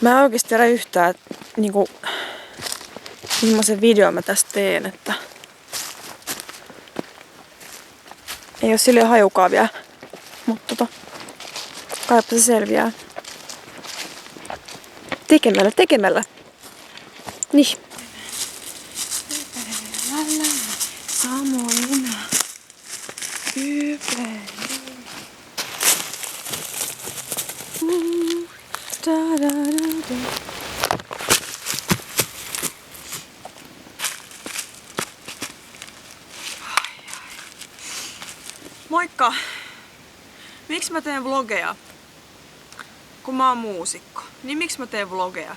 Mä en oikeesti tiedä yhtään, niinku, millaisen videon mä tästä teen, että ei oo silleen hajukaan vielä, mutta kaipa se selviää. Tekemällä. Niin. Samoin ypeen. Moikka! Miksi mä teen vlogeja? Kun mä oon muusikko. Niin miksi mä teen vlogeja?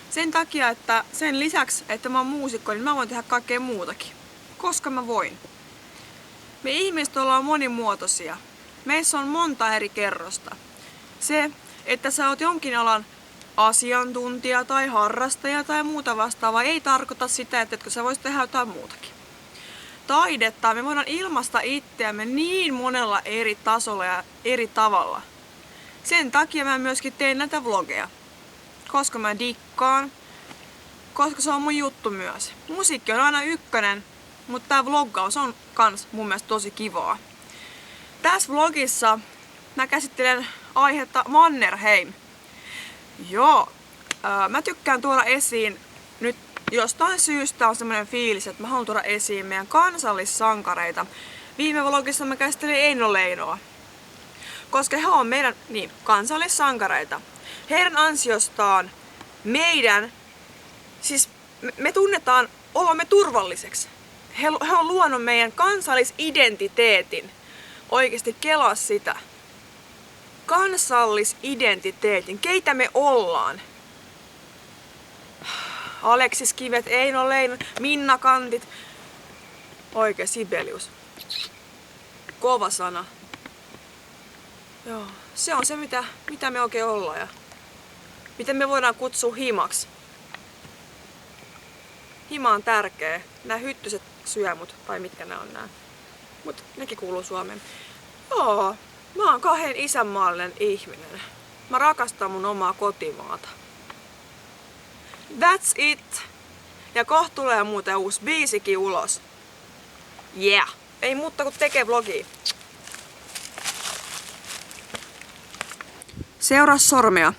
Sen takia, että sen lisäksi, että mä oon muusikko, niin mä voin tehdä kaikkea muutakin. Koska mä voin. Me ihmiset ollaan monimuotoisia. Meissä on monta eri kerrosta. Se, että sä oot jonkin alan asiantuntija tai harrastaja tai muuta vastaavaa, ei tarkoita sitä, että sä voisit tehdä jotain muutakin. Taidetta me voidaan ilmaista itseämme niin monella eri tasolla ja eri tavalla. Sen takia mä myöskin teen näitä vlogeja. Koska mä dikkaan. Koska se on mun juttu myös. Musiikki on aina ykkönen, mutta tää vloggaus on kans mun mielestä tosi kivaa. Tässä vlogissa mä käsittelen aihetta Mannerheim. Joo, mä tykkään tuoda esiin nyt jostain syystä on semmoinen fiilis, että mä haluan tuoda esiin meidän kansallissankareita. Viime vlogissa mä käsittelin Eino Leinoa. Koska he on meidän kansallissankareita. Heidän ansiostaan me tunnetaan olomme turvalliseksi. He on luonut meidän kansallisidentiteetin. Oikeesti kelaa sitä. Kansallisidentiteetin. Keitä me ollaan? Aleksis Kivet, Eino Leino, Minna Kantit. Oikein Sibelius. Kova sana. Joo, se on se mitä me oikein ollaan ja miten me voidaan kutsua himaksi. Hima on tärkeä. Nää hyttyset syö mut, tai mitkä nää on nää. Mut nekin kuuluu Suomeen. Joo, mä oon kahden isänmaallinen ihminen. Mä rakastan mun omaa kotimaata. That's it! Ja kohta tulee muuten uusi biisikin ulos. Yeah! Ei muuta kuin tekee vlogia. Seuraa sormea.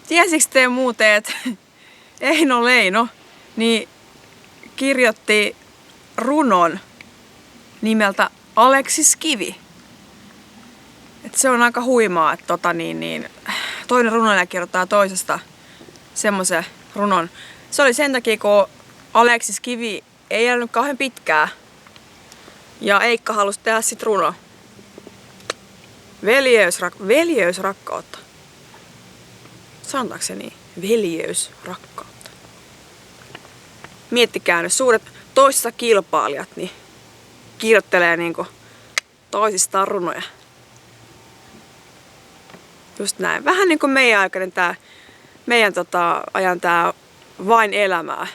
Tiesiks te muuten, että Eino Leino niin kirjoitti runon nimeltä Aleksis Kivi. Et se on aika huimaa, että toinen runoilija kirjoittaa toisesta semmoisen runon. Se oli sen takia, kun Aleksis Kivi ei elänyt kauhean pitkää. Ja Eikka halusi tehdä sit runo. Veljeysrakkautta. Sanotaanko se niin? Veljeysrakkautta. Miettikää nyt, suuret toisissa kilpailijat niin kirjoittelee niinku toisistaan runoja. Just näin. Vähän niinku meidän aikainen meidän ajan tää vain elämää.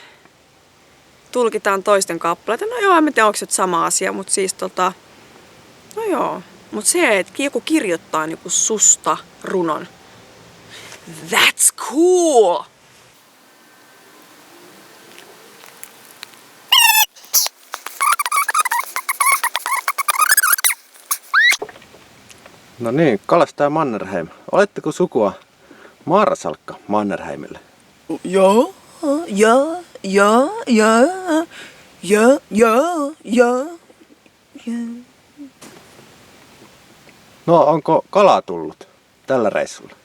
Tulkitaan toisten kappaleita. No joo, en tiedä onko se sama asia, mutta siis no joo. Mut se, että joku kirjoittaa niinku susta runon. That's cool! No niin, kalastaja Mannerheim. Oletteko sukua Marsalkka Mannerheimille? Joo. No, onko kalaa tullut tällä reissulla?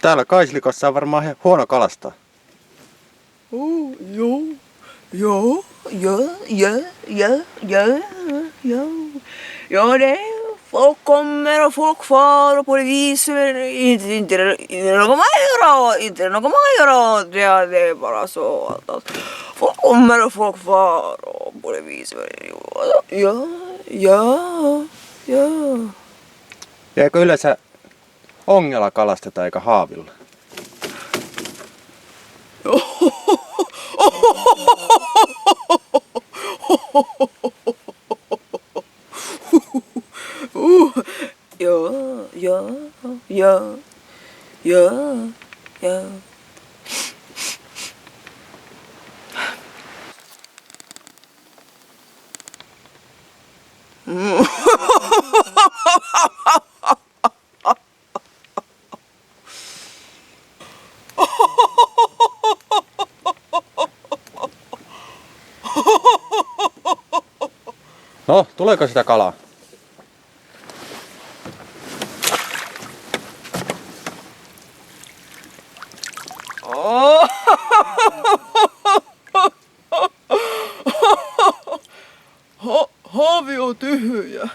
Täällä Kaislikossa on varmaan huono kalastaa. Joo. Ja, ja, ja, ja, ja, ja. Ja, det är, folk kommer och folk far och på det viset inte något man gör, inte något man gör. Ja, det är bara så att folk kommer och folk far och på det viset. Ja, ja, ja. Eikö yleensä ongella kalasteta eikä haavilla? Ja, ja, ja, ja, ja. No, tuleeko sitä kalaa? Haavi on tyhjä.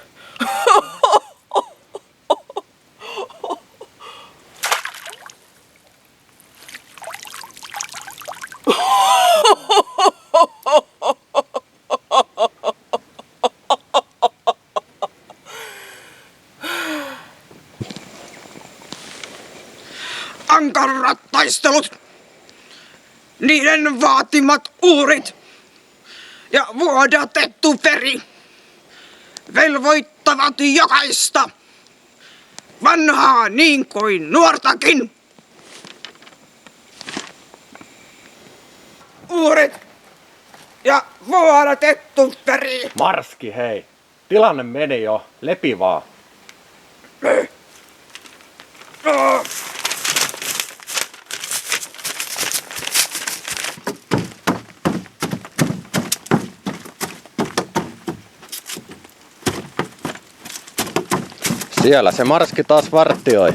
Ankarat taistelut, niiden vaatimat uhrit ja vuodatettu veri velvoittavat jokaista, vanhaa niin kuin nuortakin. Uhrit ja vuodatettu veri. Marski, hei! Tilanne meni jo. Lepi vaan. Siellä se Marski taas vartioi.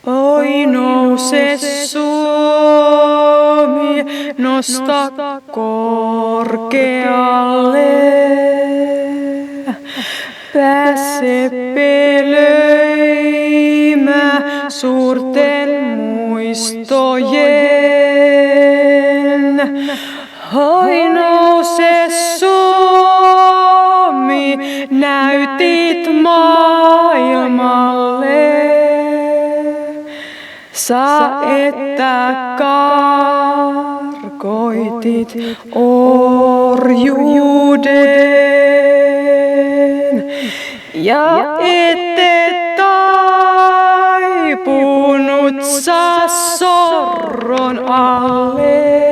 Oi nouse Suomi, nosta korkealle. Pääse pelöimä suurten muistojen. Oi nouse Suomi, näytit maailmalle. Sä että karkoitit orjuuden ja ette taipunut sä sorron alle.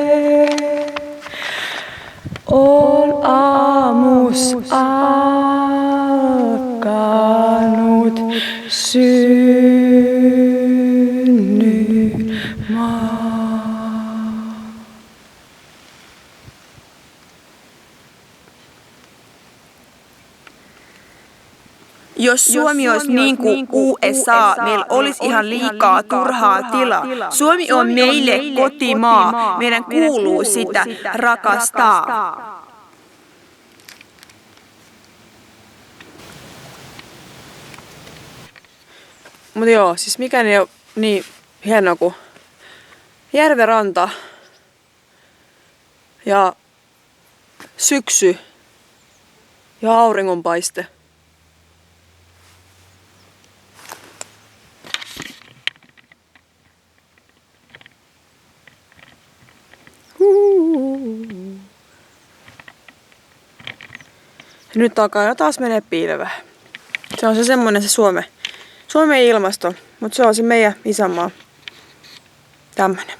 On aamus alkanut Jos Suomi olisi niin kuin USA, meillä olisi ihan liikaa turhaa tilaa. Suomi on meille kotimaa, meidän kuuluu sitä rakastaa. Mutta joo, siis mikään ei ole niin hienoa kuin järvenranta ja syksy ja auringonpaiste. Nyt alkaa jo taas menee piilevää. Se on se semmonen se Suomen ilmasto, mutta se on se meidän isänmaa. Tämmönen.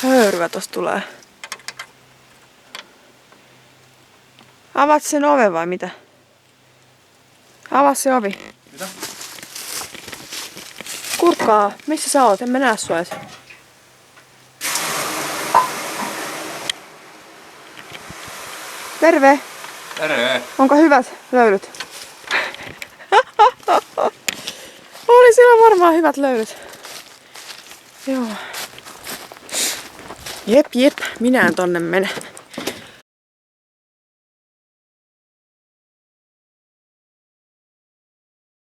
Höyryä tosta tulee. Avaat sen oven vai mitä? Avaa se ovi. Mitä? Kurkkaa, missä sä oot? En mä näe sua edes. Terve! Terve! Onko hyvät löylyt? Oli sillä varmaan hyvät löylyt. Joo. Jep, minä en tonne mene.